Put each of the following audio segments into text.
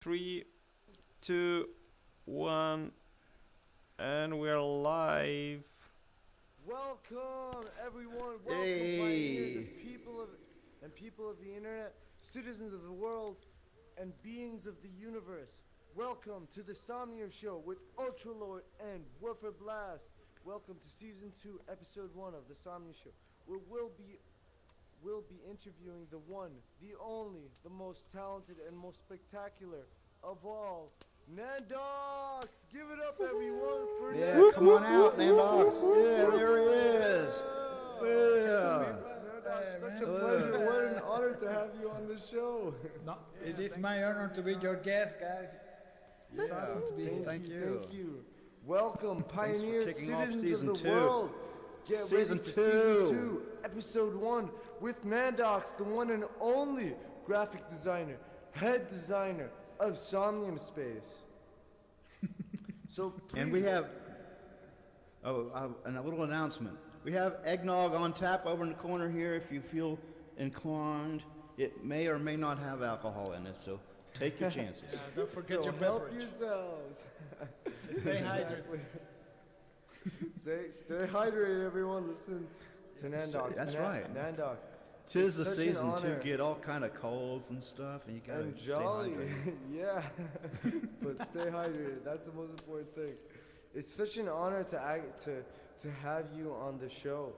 Three, two, one, and we're live. Welcome, everyone. Welcome, Hey. pioneers and people of the internet, citizens of the world, and beings of the universe. Welcome to the Somnium Show with Ultralord and Woofer Blast. Welcome to season 2, episode 1 of the Somnium Show, where we'll be interviewing the one, the only, the most talented and most spectacular of all, Nandox. Give it up, everyone, for Yeah, come on out, Nandox. Yeah, there he is. Yeah. Nandox, such a pleasure. What an honor to have you on the show. No, it is my honor to be your guest, guys. It's awesome to be here. Thank you. Thank you. Welcome, pioneers, kicking off citizens season of the 2. world. Get Season ready for 2. season 2, episode 1, with Nandox, the one and only graphic designer, head designer of Somnium Space. So please. And we have, and a little announcement. We have eggnog on tap over in the corner here if you feel inclined. It may or may not have alcohol in it, so take your chances. Yeah, don't forget So your help beverage. yourselves. Stay hydrated. Stay hydrated, everyone. Listen to Nandox. That's right. Nandox. Tis the It's such an season to honor. get all kind of colds and stuff, and you gotta And stay jolly. hydrated. Yeah. But stay hydrated. That's the most important thing. It's such an honor to have you on the show.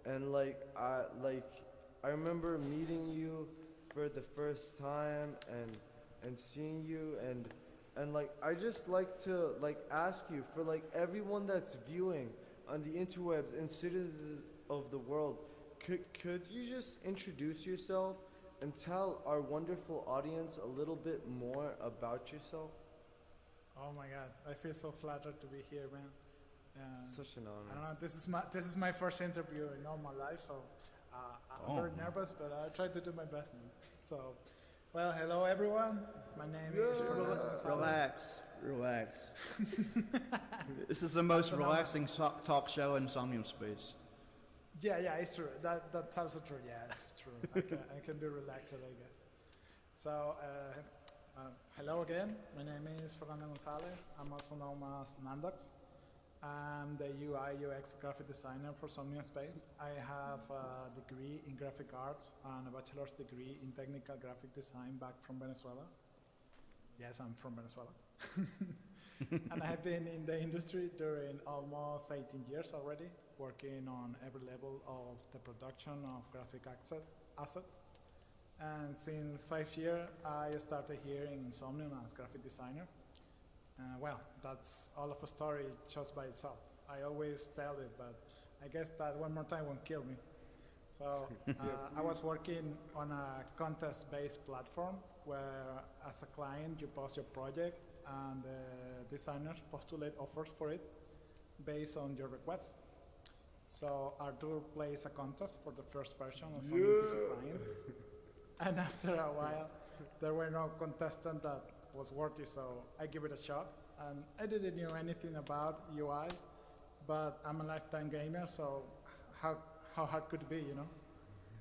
And I remember meeting you for the first time and seeing you and like I just like to ask you for everyone that's viewing on the interwebs and citizens of the world, could you just introduce yourself and tell our wonderful audience a little bit more about yourself? Oh my God, I feel so flattered to be here, man. Such an I honor. don't know. This is my first interview in all my life, so I'm very nervous, but I try to do my best, man. So, well, hello everyone. My name is Fernando Gonzalez. Relax. This is the most relaxing talk show in Somnium Space. Yeah, it's true. That's also true. Yeah, it's true. I can be relaxed, I guess. So, hello again. My name is Fernando Gonzalez. I'm also known as Nandox. I'm the UI UX graphic designer for Somnium Space. I have a degree in graphic arts and a bachelor's degree in technical graphic design back from Venezuela. Yes, I'm from Venezuela. And I've been in the industry during almost 18 years already, working on every level of the production of graphic assets. And since 5 years, I started here in Somnium as graphic designer. Well, that's all of a story just by itself. I always tell it, but I guess that one more time won't kill me. So I was working on a contest-based platform where, as a client, you post your project and the designers postulate offers for it based on your request. So Arthur plays a contest for the first version of Somnium PC Client. And after a while, there were no contestant that was worthy, so I give it a shot. And I didn't know anything about UI, but I'm a lifetime gamer, so how hard could it be, you know?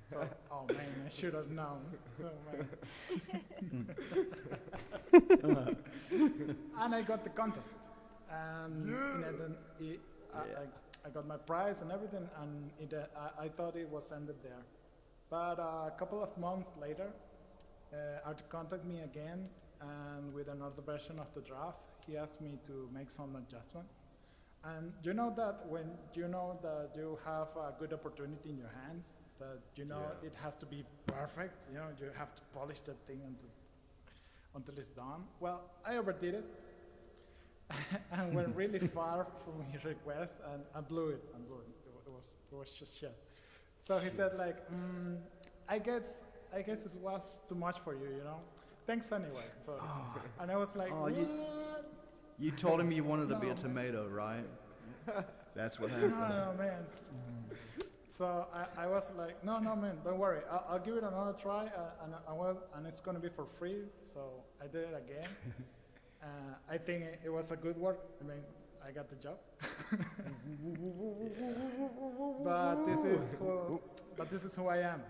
So, oh man, I should have known. Oh, man. And I got the contest, and I got my prize and everything, and I thought it was ended there. But a couple of months later, Arthur contacted me again, and with another version of the draft, he asked me to make some adjustment. And you know that when you know that you have a good opportunity in your hands, that you know it has to be perfect, you know, you have to polish that thing until it's done. Well, I overdid it and went really far from his request, and I blew it. It was just shit. So he said I guess it was too much for you, you know. Thanks anyway. So, and I was like, what? You told him you wanted to be a No. tomato, right? That's what happened. No, man. So I was like, no, man, don't worry. I'll give it another try, and it's going to be for free. So I did it again. I think it was a good work. I mean, I got the job. But this is who I am.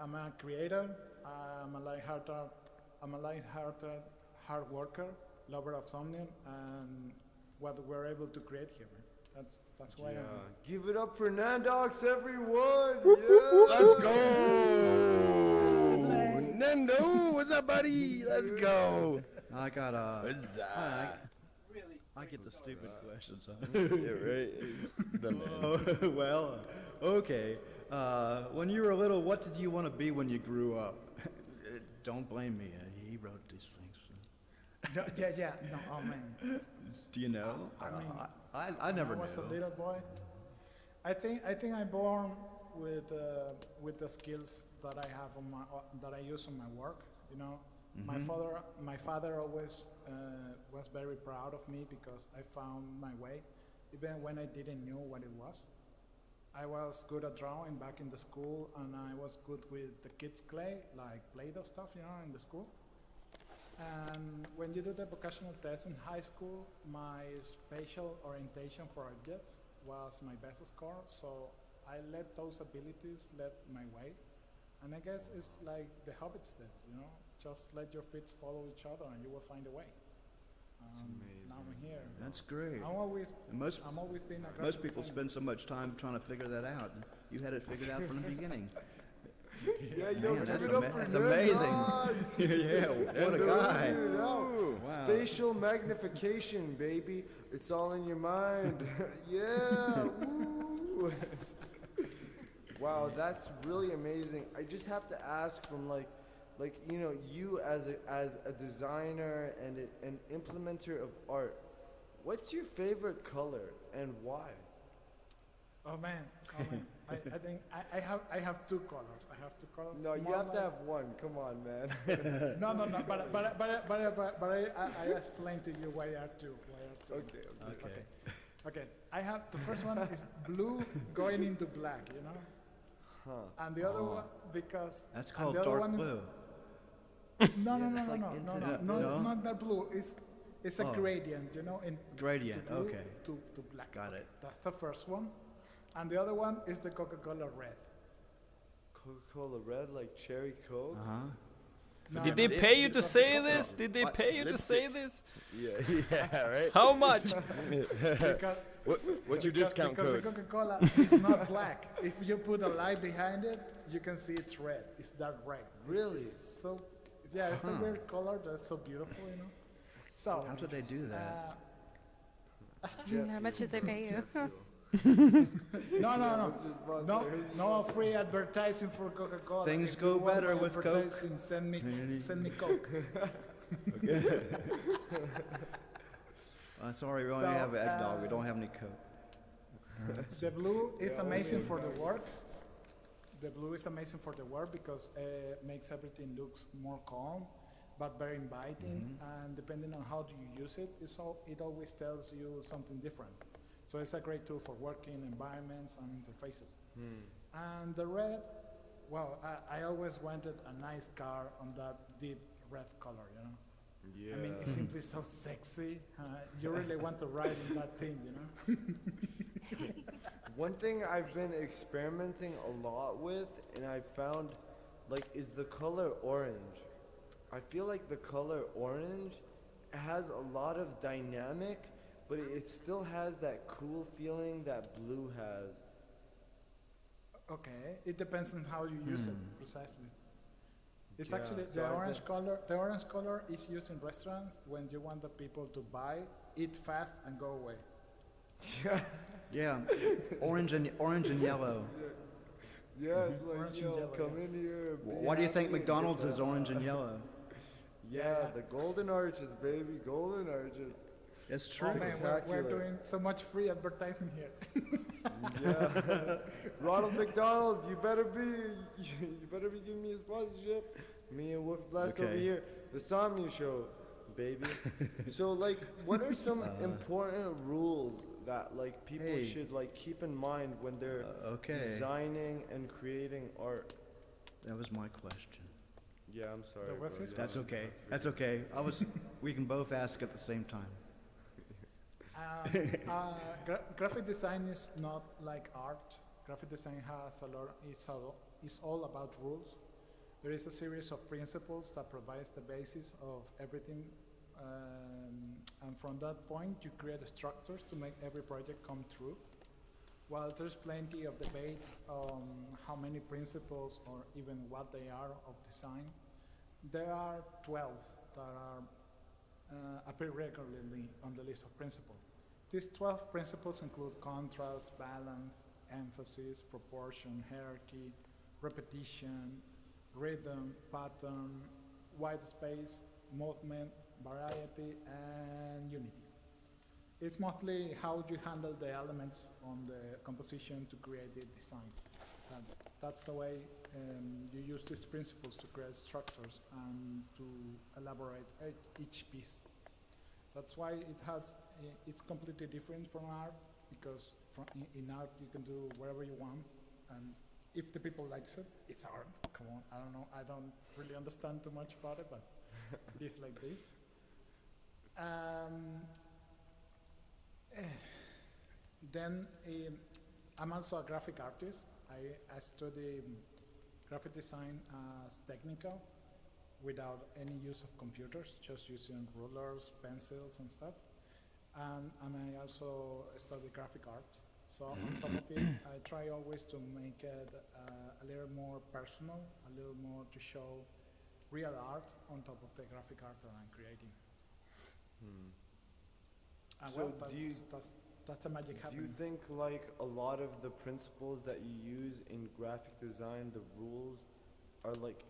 I'm a creator. I'm a lighthearted hard worker, lover of Somnium, and what we're able to create here. Man. That's why Give it up for Nandox, everyone! Yeah! Let's go! Nando, what's up, buddy? Let's go. I got Huzzah. I get the stupid questions. Huh? Yeah, right. The man. Oh, well, okay. When you were little, what did you want to be when you grew up? Don't blame me. He wrote these things. No, yeah. No, oh man. Do you know? I never When I was knew. a little boy. I think I'm born with the skills that I have on that I use on my work. You know, my father always was very proud of me because I found my way, even when I didn't know what it was. I was good at drawing back in the school, and I was good with the kids' clay, like Play-Doh stuff, you know, in the school. And when you do the vocational test in high school, my spatial orientation for objects was my best score, so I let those abilities lead my way. And I guess it's like the Hobbits did, you know, just let your feet follow each other and you will find a way. Now I'm here. That's great. I'm always Most been a graphic most people designer. spend so much time trying to figure that out. You had it figured out from the beginning. Yeah, yo, Man, give that's it up for that's amazing. Nandox! Yeah, what a guy. Figure it out. Wow. Spatial magnification, baby. It's all in your mind. Yeah. Woo. Wow, that's really amazing. I just have to ask from like you know, you as a designer and an implementer of art, what's your favorite color and why? Oh man. I think I have two colors. I have two colors. No, you More have to like- have one. Come on, man. No. But I explain to you why are two. Okay. Okay. I have the first one is blue going into black. You know. Huh. And the other one because That's and called the other dark one is- blue. No, it's like into that no, blue. not that blue. It's a Oh. gradient. You know, in Gradient, to blue okay. to black. Got it. That's the first one, and the other one is the Coca-Cola red. Coca-Cola red, like cherry Coke. Uh-huh. No, Did no, they it's pay you to because say the this? Did they pay you to say Lipsticks. this? Yeah, right. How much? because What's your because discount because code? the Coca-Cola is not black. If you put a light behind it, you can see it's red. It's dark red. Really? It's so, yeah, it's a weird color that's so beautiful, you know. So, How did they do that? How much did they pay you? no free advertising for Coca-Cola. Things If go you want better my with Coke. advertising, send me Coke. Sorry, we only So, have eggnog. We don't have any Coke. The blue is amazing for the work. The blue is amazing for the work because it makes everything looks more calm, but very inviting. And depending on how do you use it, it always tells you something different. So it's a great tool for working environments and interfaces. And the red, well, I always wanted a nice car on that deep red color, you know. Yeah. I mean, it's simply so sexy. You really want to ride in that thing, you know. One thing I've been experimenting a lot with, and I found, like, is the color orange. I feel like the color orange has a lot of dynamic, but it still has that cool feeling that blue has. Okay, it depends on how you use it precisely. It's Yeah, actually so the I orange think- color. The orange color is used in restaurants when you want the people to buy, eat fast, and go away. Yeah, orange and yellow. Yeah, it's like, Orange and yo, yellow, come yeah. in here. be Why do you think happy and McDonald's get is that. orange and yellow? Yeah, the golden arches, baby, golden arches. It's Oh true. man, we're Spectacular. doing so much free advertising here. Yeah, Ronald McDonald, you better be giving me a sponsorship. Me and Wolf Blast over Okay. here, the Somnium Show, baby. So like, what are some important rules that like people Hey. should like keep in mind when they're Okay, designing and creating art? that was my question. Yeah, I'm sorry. That was bro. his Yeah. That's okay. That's okay. We can both ask at the same time. Graphic design is not like art. Graphic design has it's all about rules. There is a series of principles that provides the basis of everything and from that point you create structures to make every project come true. While there's plenty of debate on how many principles or even what they are of design, there are 12 that are appear regularly on the list of principles. These 12 principles include contrast, balance, emphasis, proportion, hierarchy, repetition, rhythm, pattern, white space, movement, variety, and unity. It's mostly how you handle the elements on the composition to create the design. And that's the way you use these principles to create structures and to elaborate each piece. That's why it's completely different from art, because in art you can do whatever you want, and if the people likes it, it's art. Come on, I don't know, I don't really understand too much about it, but it's like this. Then I'm also a graphic artist. I study graphic design as technical, without any use of computers, just using rulers, pencils, and stuff. And I also study graphic art. So on top of it, I try always to make it a little more personal, a little more to show real art on top of the graphic art that I'm creating. And So well, that's the magic Do happening. you think like a lot of the principles that you use in graphic design, the rules, are like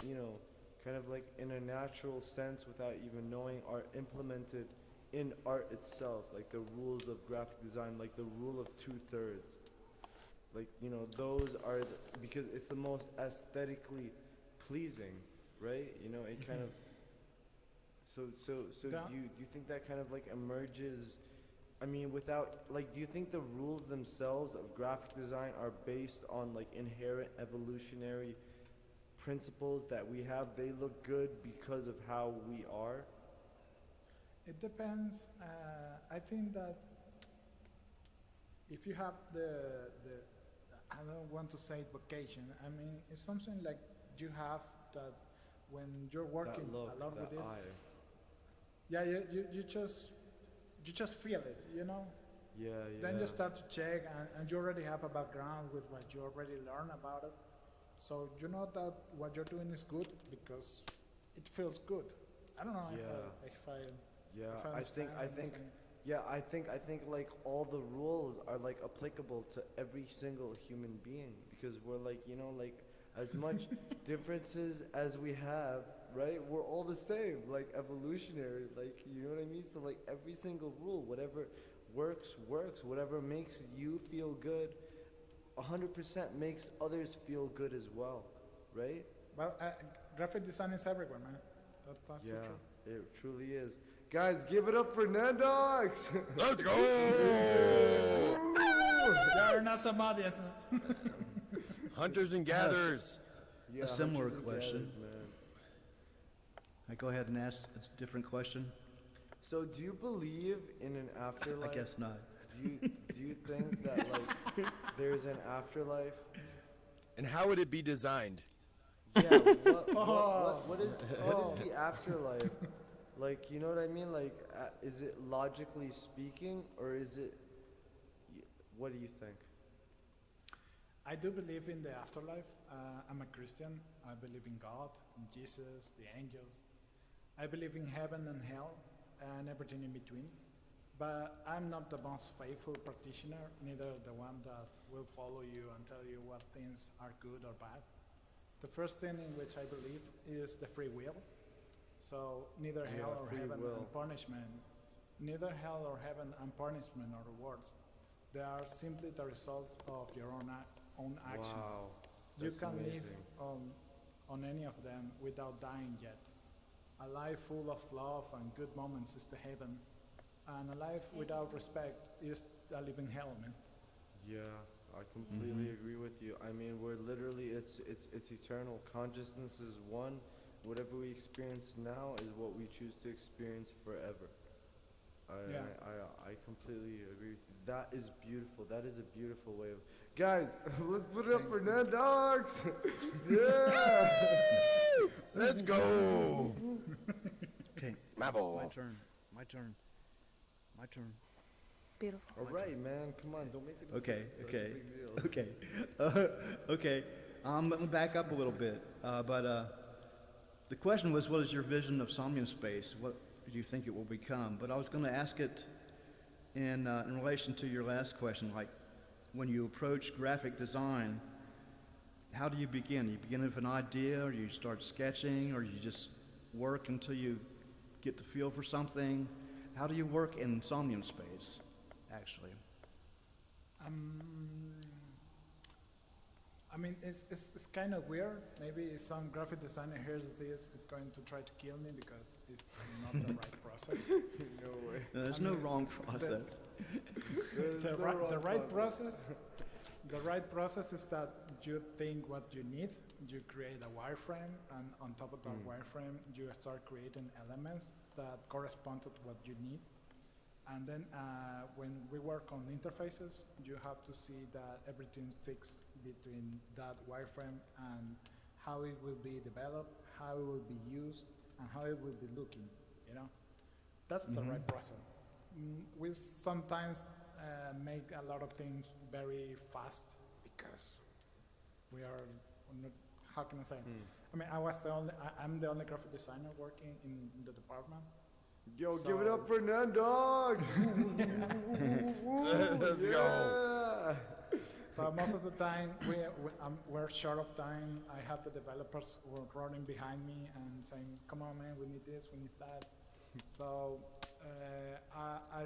you know, kind of like in a natural sense without even knowing, are implemented in art itself, like the rules of graphic design, like the rule of 2/3, like, you know, those are because it's the most aesthetically pleasing, right? You know, it kind of so Yeah. do you think that kind of like emerges? I mean, without, like, do you think the rules themselves of graphic design are based on like inherent evolutionary principles that we have? They look good because of how we are? It depends. I think that if you have I don't want to say vocation. I mean, it's something like you have that when you're working That look, a lot that with it. eye. Yeah, you just feel it, you know. Yeah, Then you start to check, and you already have a background with what you already learned about it. So you know that what you're doing is good because it feels good. I don't know if I Yeah, if I I think, understand what you're saying. yeah, I think like all the rules are like applicable to every single human being, because we're like, you know, like as much differences as we have, right? We're all the same, like evolutionary, like, you know what I mean? So like every single rule, whatever works, whatever makes you feel good, 100% makes others feel good as well, right? Well, graphic design is everywhere, man. That's the Yeah, truth. it truly is. Guys, give it up for Nandox! Let's go! You're not some audience, man. Hunters and gatherers. Yeah, A similar hunters and question. gatherers, man. I go ahead and ask a different question. So, do you believe in an afterlife? I guess not. Do you think that like there's an afterlife? And how would it be designed? Yeah. What is the afterlife? Like, you know what I mean? Like, is it logically speaking, or is it? What do you think? I do believe in the afterlife. I'm a Christian. I believe in God, in Jesus, the angels. I believe in heaven and hell and everything in between. But I'm not the most faithful practitioner, neither the one that will follow you and tell you what things are good or bad. The first thing in which I believe is the free will. So neither hell or free heaven will. and punishment, neither hell or heaven and punishment or rewards. They are simply the result of your own actions. Wow, You that's can amazing. live on any of them without dying yet. A life full of love and good moments is the heaven, and a life without respect is a living hell, man. Yeah, I completely agree with you. I mean, we're literally, it's eternal. Consciousness is one. Whatever we experience now is what we choose to experience forever. I completely agree with you. That is beautiful. That is a beautiful way of... Guys, let's put it up for Nandox! Yeah! Let's go! Okay. My My ball. turn. My turn. My turn. Beautiful. All right, man. Come on, don't make it Okay, such okay, a big deal. okay, okay. I'm gonna back up a little bit, the question was, what is your vision of Somnium Space? What do you think it will become? But I was gonna ask it in relation to your last question, like when you approach graphic design, how do you begin? You begin with an idea, or you start sketching, or you just work until you get the feel for something? How do you work in Somnium Space, actually? I mean, it's kind of weird. Maybe some graphic designer hears this is going to try to kill me because it's not the right process. No way. There's I no mean, wrong process. There's The, no right, wrong the right process. the right process is that you think what you need, you create a wireframe, and on top of that wireframe, you start creating elements that correspond to what you need. And then when we work on interfaces, you have to see that everything fits between that wireframe and how it will be developed, how it will be used, and how it will be looking, you know? That's the right process. We sometimes make a lot of things very fast because we are, how can I say? I mean, I'm the only graphic designer working in the department. Yo, give it up for Nandox! Let's go. So most of the time, we're short of time. I have the developers who are running behind me and saying, come on, man, we need this, we need that. So I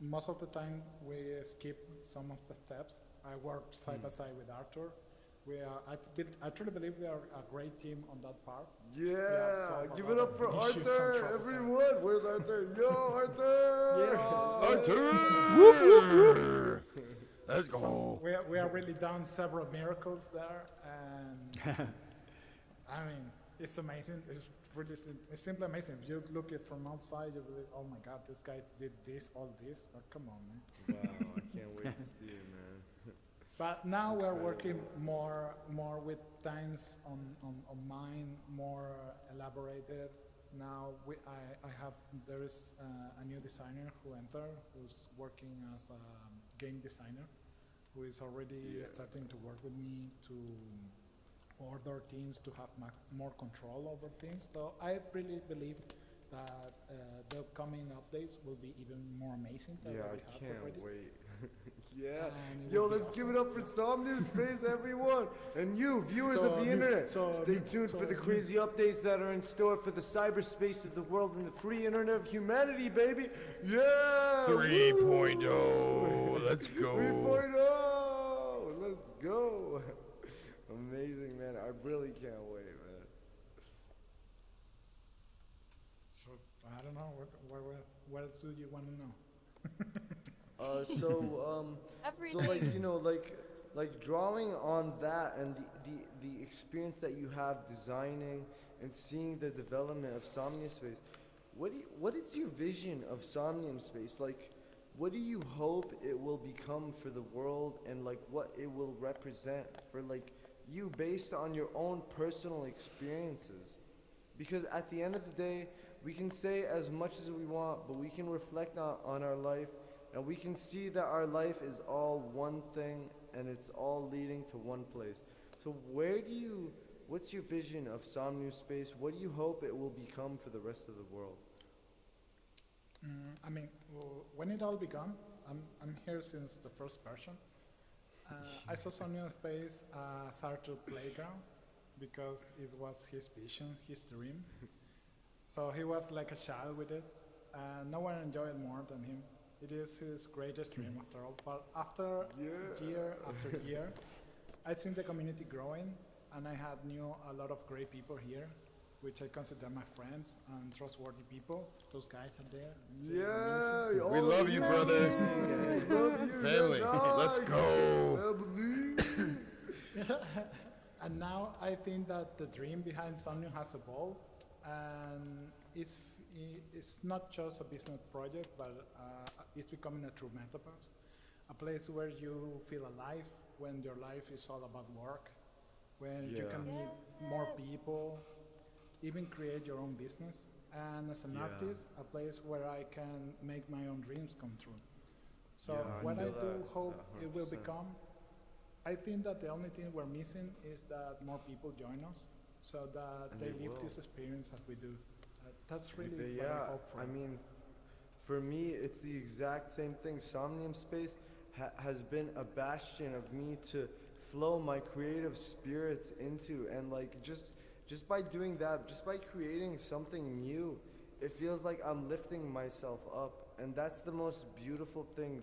most of the time, we skip some of the steps. I work side by side with Arthur. I truly believe we are a great team on that part. Yeah, some give a it lot up of for issues and Arthur, troubles. everyone. Where's Arthur? Yo, Arthur! Arthur! Let's go. We are really done several miracles there, and I mean, it's amazing. It's really it's simply amazing. If you look it from outside, you believe, oh my God, this guy did this, all this. Oh, come on, man. Wow, I can't wait to see it, man. But now we're working more with times on mine, more elaborated. Now there is a new designer who entered, who's working as a game designer, who is already starting to work with me to order things, to have more control over things. So I really believe that the upcoming updates will be even more amazing than Yeah, what I we have can't already. wait. Yeah. And it Yo, will be let's give awesome. it up for Somnium Space, everyone. And you, viewers So, of the you- internet, so, stay you- tuned so for the you- crazy updates that are in store for the cyberspace of the world and the free internet of humanity, baby. Yeah! 3.0. Let's go. 3.0. Let's go. Amazing, man. I really can't wait, man. So I don't know what else do you want to know? So like, you know, like drawing on that and the experience that you have designing and seeing the development of Somnium Space, what is your vision of Somnium Space? Like, what do you hope it will become for the world, and like what it will represent for like you based on your own personal experiences? Because at the end of the day, we can say as much as we want, but we can reflect on our life, and we can see that our life is all one thing, and it's all leading to one place. So what's your vision of Somnium Space? What do you hope it will become for the rest of the world? I mean, when it all began, I'm here since the first version. I saw Somnium Space as Arthur playground because it was his vision, his dream. So he was like a child with it. No one enjoyed it more than him. It is his greatest dream after all. But after year after year, I've seen the community growing, and I have knew a lot of great people here, which I consider my friends and trustworthy people. Those guys are there. They're amazing. Yeah, We love you, brother. We love you, Family. Nandox. Let's go. Family. And now I think that the dream behind Somnium has evolved, and it's not just a business project, but it's becoming a true metaverse, a place where you feel alive when your life is all about work, when you can meet more people, even create your own business. And as an artist, a place where I can make my own dreams come true. So Yeah, I what I feel do that hope it will 100%. become, I think that the only thing we're missing is that more people join us, so that And they they live will. this experience as we do. That's really But what I yeah, hope for. I mean, for me, it's the exact same thing. Somnium Space has been a bastion of me to flow my creative spirits into, and like just by doing that, just by creating something new, it feels like I'm lifting myself up, and that's the most beautiful thing.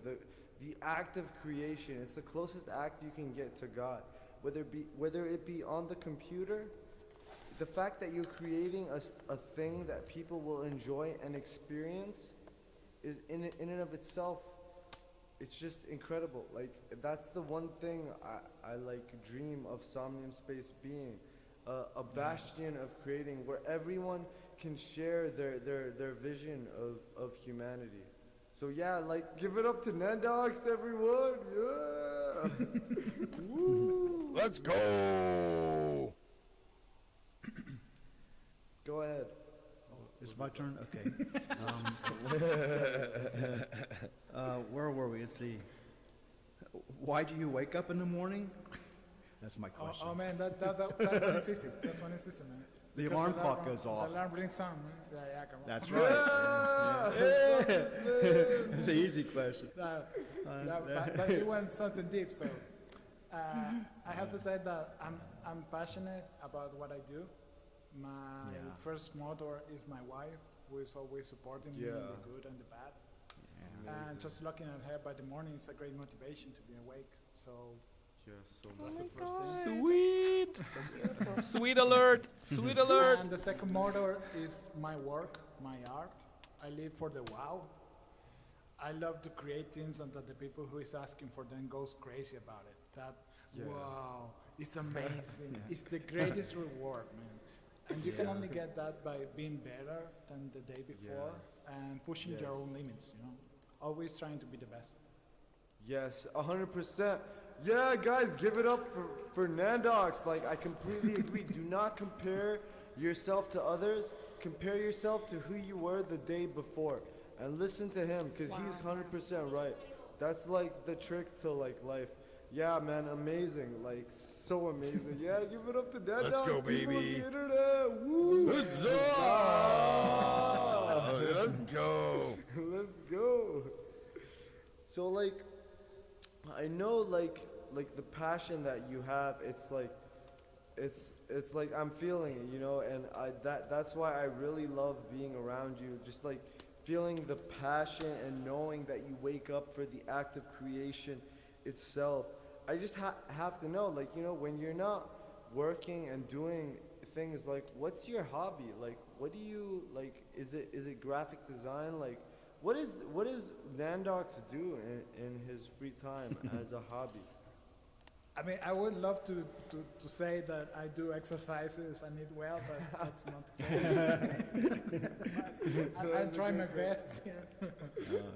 The act of creation, it's the closest act you can get to God, whether it be on the computer. The fact that you're creating a thing that people will enjoy and experience is in and of itself, it's just incredible. Like, that's the one thing I like dream of Somnium Space being, a bastion of creating where everyone can share their vision of humanity. So yeah, like, give it up to Nandox, everyone. Yeah. Woo. Let's go. Go ahead. Is it my turn? Okay. Where were we? Let's see. Why do you wake up in the morning? That's my question. Oh man, that one is easy. That one is easy, man. The Because alarm clock goes off. The alarm rings on, man. Yeah, come on. That's right. Yeah. It's an easy question. But you want something deep, so I have to say that I'm passionate about what I do. My Yeah. first motor is my wife, who is always supporting me in Yeah. the good and the bad. And just looking at her by the morning is a great motivation to be awake. So Yeah, so that's my the first thing. God. Sweet. Sweet alert. Sweet alert. And the second motor is my work, my art. I live for the wow. I love to create things and that the people who is asking for them goes crazy about it. That Yeah. wow, it's amazing. It's the greatest reward, man. And you can only get that by being better than the day before and pushing your Yes. own limits, you know. Always trying to be the best. Yes, 100%. Yeah, guys, give it up for Nandox. Like, I completely agree. Do not compare yourself to others. Compare yourself to who you were the day before. And listen to him, because he's 100% right. That's like the trick to like life. Yeah, man, amazing. Like, so amazing. Yeah, give it up to Nandox. Let's go, people on baby. the internet. Woo! Huzzah! Let's go. Let's go. So like, I know like the passion that you have. It's like, it's like I'm feeling it, you know, and that's why I really love being around you. Just like feeling the passion and knowing that you wake up for the act of creation itself. I just have to know, like, you know, when you're not working and doing things, like, what's your hobby? Like, what do you like? Is it graphic design? Like, what does Nandox do in his free time as a hobby? I mean, I would love to say that I do exercises and eat well, but that's not the case. I try my best.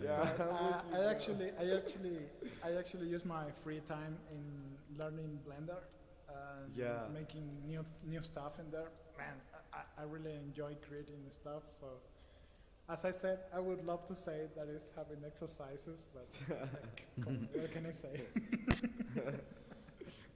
Yeah, I actually use my free time in learning Blender, Yeah. making new stuff in there. Man, I really enjoy creating stuff. So, as I said, I would love to say that is having exercises, but like, come on, what can I say?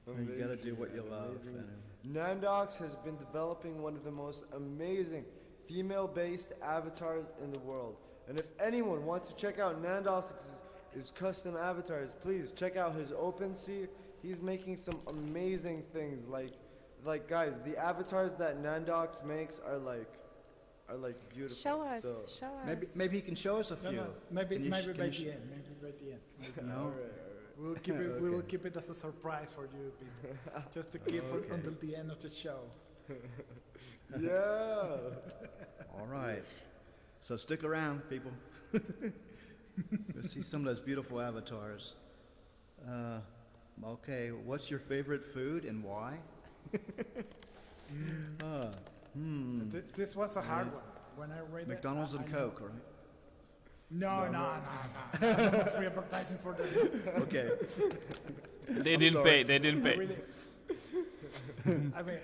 You gotta do what you love. Amazing. and- Nandox has been developing one of the most amazing female-based avatars in the world. And if anyone wants to check out Nandox's custom avatars, please check out his OpenSea. He's making some amazing things. Like guys, the avatars that Nandox makes are like beautiful. Show us. So, Show us. Maybe he can show us a few. No, maybe Can you sh- maybe can by you the sh- end. Maybe by the end. No. all right. We'll keep it. We will keep it as a surprise for you people, just to keep it Okay. until the end of the show. Yeah. All right. So stick around, people. We'll see some of those beautiful avatars. Okay, what's your favorite food and why? This was a hard one. When I read McDonald's it, and I knew- Coke, right? No. No free advertising for them. Okay. They didn't pay. They didn't I pay. really, I mean,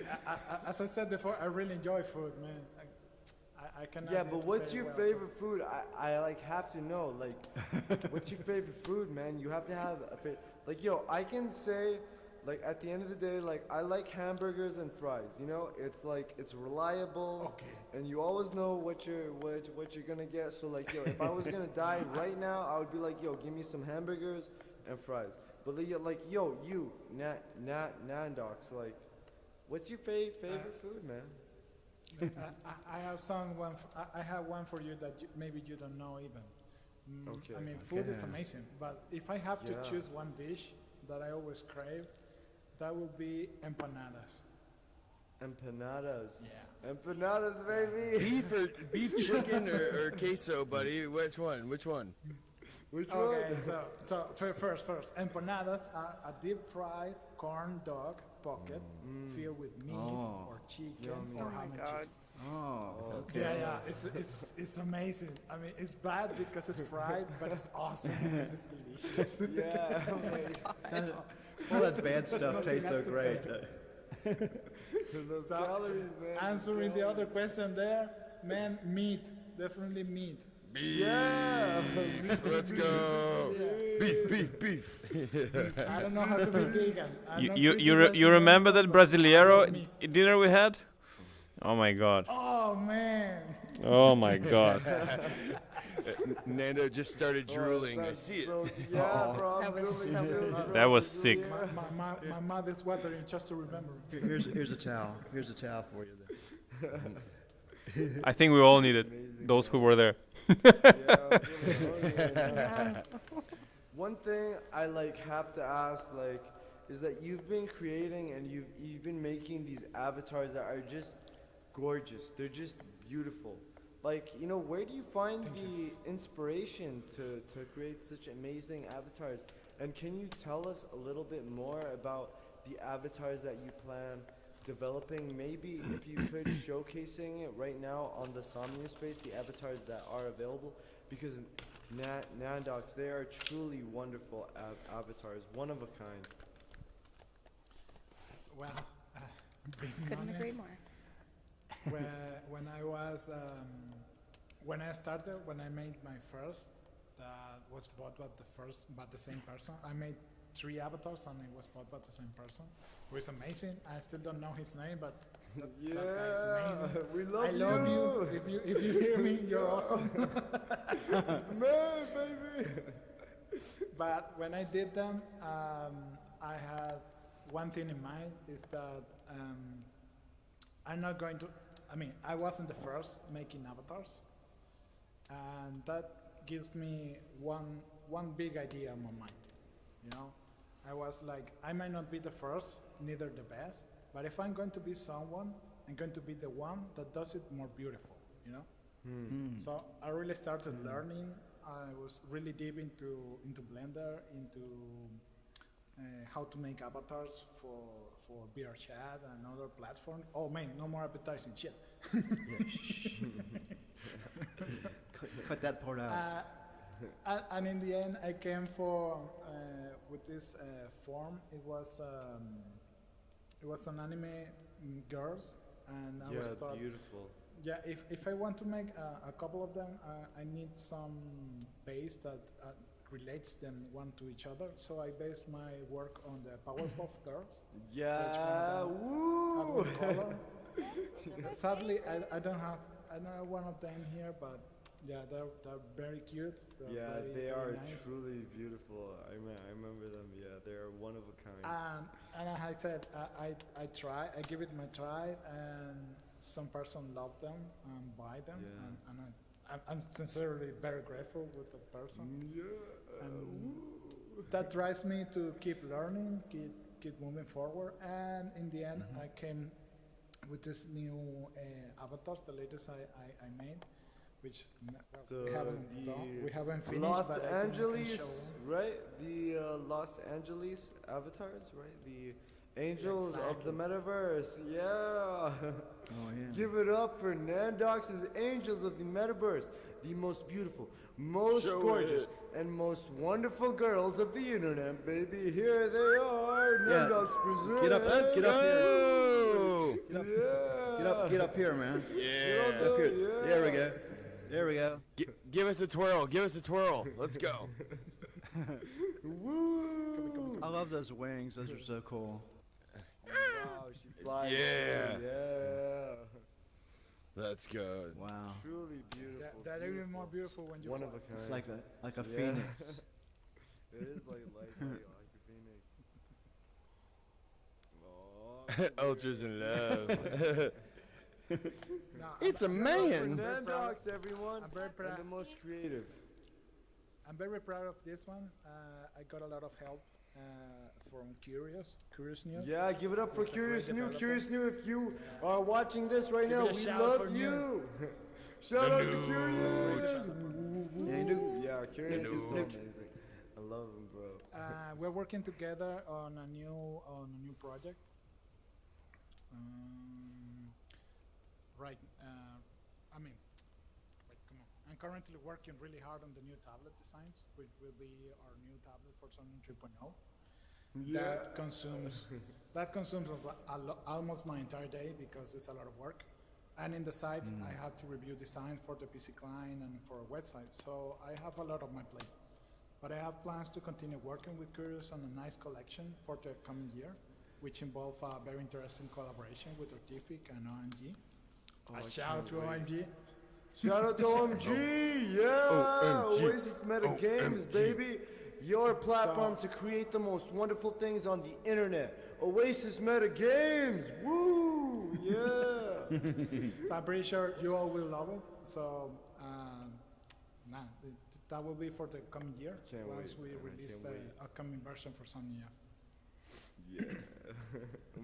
as I said before, I really enjoy food, man. I cannot. Yeah, eat but what's very your well. favorite food? I like have to know. Like, what's your favorite food, man? You have to have a favorite. Like, yo, I can say, like, at the end of the day, like, I like hamburgers and fries. You know, it's like it's reliable, Okay. and you always know what you're gonna get. So like, yo, if I was gonna die right now, I would be like, yo, give me some hamburgers and fries. But like, yo, you, Nandox, like, what's your favorite food, man? I have I have one for you that maybe you don't know even. Okay. I mean, food is Okay. amazing, but if I have to Yeah. choose one dish that I always crave, that would be empanadas. Empanadas. Yeah. Empanadas, baby. Beef chicken or queso, buddy? Which one? Which one? Which Okay, one? so first, empanadas are a deep fried corn dog pocket filled with meat Oh. or chicken Yummy. or Oh my ham and God. cheese. Oh. Yeah, it's amazing. I mean, it's bad because it's fried, but it's awesome because it's delicious. Yeah. All that bad stuff tastes so great. Those So, calories, man. Answering the other question there, man, meat, definitely meat. Yeah. Let's go. Beef. I don't know how to be vegan. I'm not You criticizing remember that anyone, but I Brasileiro love meat. dinner we had? Oh my god. Oh man. Oh my god. Nando just started drooling. I see it. So, yeah, bro. That I'm was drooling so too, good. bro. That was sick. My mouth is watering just to remember. Here's a towel. Here's a towel for you. There. I think we all need it. Amazing, Those who were there. Yeah, I'm feeling hungry now. One thing I like have to ask, like, is that you've been creating and you've been making these avatars that are just gorgeous. They're just beautiful. Like, you know, where do you find the inspiration to create such amazing avatars? And can you tell us a little bit more about the avatars that you plan developing? Maybe if you could showcasing it right now on the Somnium Space, the avatars that are available, because Nandox, they are truly wonderful avatars, one of a kind. Well, being Couldn't agree honest, more. when I started, when I made my first, that was bought by the same person. I made 3 avatars and it was bought by the same person, who is amazing. I still don't know his name, but that guy is amazing. We love I love you. If you hear me, you're awesome. Man, baby. But when I did them, I had one thing in mind, is that I'm not going to, I mean, I wasn't the first making avatars, and that gives me one big idea in my mind, you know? I was like, I might not be the first, neither the best, but if I'm going to be someone, I'm going to be the one that does it more beautiful, you know? So I really started learning. I was really deep into Blender, into how to make avatars for VR chat and other platforms. Oh man, no more advertising shit. Cut that part out. And in the end, I came for with this form. It was an anime girls, and I was thought, Beautiful. yeah, if I want to make a couple of them, I need some base that relates them one to each other. So I based my work on the Powerpuff Girls. Yeah, Have woo! one color. Sadly, I don't have one of them here, but yeah, they're very cute. They're Yeah, very, they very are nice. truly beautiful. I remember them. Yeah, they are one of a kind. And as I said, I try, I give it my try, and some person love them and buy them, Yeah. and I'm sincerely very grateful with the person. Yeah. And that drives me to keep learning, keep moving forward, and in the end, I came with this new avatars, the latest I made, which we haven't done, we haven't finished. Los but I think I can show Angeles, them. right? The Los Angeles avatars, right? The angels of the Exactly. metaverse. Yeah. Oh, yeah. Give it up for Nandox's Angels of the Metaverse, the most beautiful, most Show gorgeous, it. and most wonderful girls of the internet, baby. Here they are. Yeah. Nandox presents. Get up, get up here. Oh! Yeah. Get up here, man. Yeah. Up here. Yeah. There we go. There we go. Give us a twirl. Give us a twirl. Let's go. Woo! I love those wings. Those are so cool. Wow, she flies. Yeah. Too. Yeah. That's good. Wow. Truly beautiful. Yeah, they're even more beautiful when you One fly. of a kind. It's like a Yeah. phoenix. It is like a phoenix. Oh, Ultra's in love. No, It's a I'm man. very proud- Nandox, everyone. I'm very And proud. the most creative. I'm very proud of this one. I got a lot of help from Curious News. Yeah, give it up for It's a Curious great New. developer. Curious New, if you are watching this right Give now, it a we shout love for you. Shout out to Curious. Yeah, you Yeah, Curious is so New. amazing. I love him, bro. We're working together on a new project. Right. I mean, wait, come on. I'm currently working really hard on the new tablet designs, which will be our new tablet for Somnium 3.0. That consumes almost my entire day because it's a lot of work. And in the site, I have to review designs for the PC client and for a website. So I have a lot on my plate. But I have plans to continue working with Curious on a nice collection for the coming year, which involve a very interesting collaboration with Artific and OMG. A shout out to OMG. Shout out to OMG. Yeah. OMG. Oasis Meta Games, baby. Your platform to create the most wonderful things on the internet. Oasis Meta Games. Woo. Yeah. So I'm pretty sure you all will love it. So, that will be for the coming year Can't once wait, we man, I release can't the wait. upcoming version for Somnium. Yeah.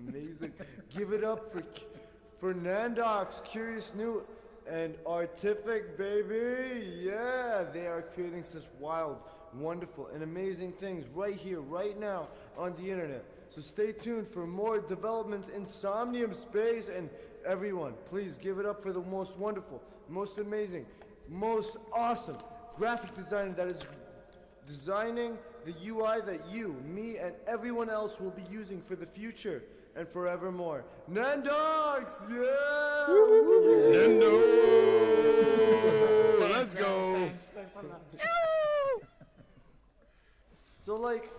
Amazing. Give it up for Nandox, Curious New, and Artific, baby. Yeah, they are creating such wild, wonderful, and amazing things right here, right now on the internet. So stay tuned for more developments in Somnium Space, and everyone, please give it up for the most wonderful, most amazing, most awesome graphic designer that is designing the UI that you, me, and everyone else will be using for the future and forevermore. Nandox! Yeah! Woo! Nando! Let's go. Thanks a lot. So, like,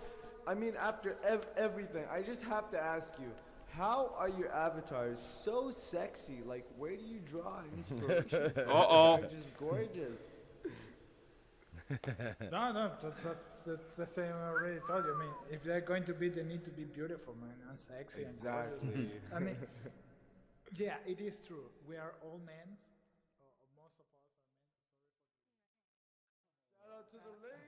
I mean, after everything, I just have to ask you, how are your avatars so sexy? Like, where do you draw inspiration from? Uh-oh. They're just gorgeous. No, that's the same I already told you. I mean, if they're going to be, they need to be beautiful, man, and sexy. And Exactly. gorgeous. I mean, yeah, it is true. We are all men. Most of us are men. Shout out to the ladies.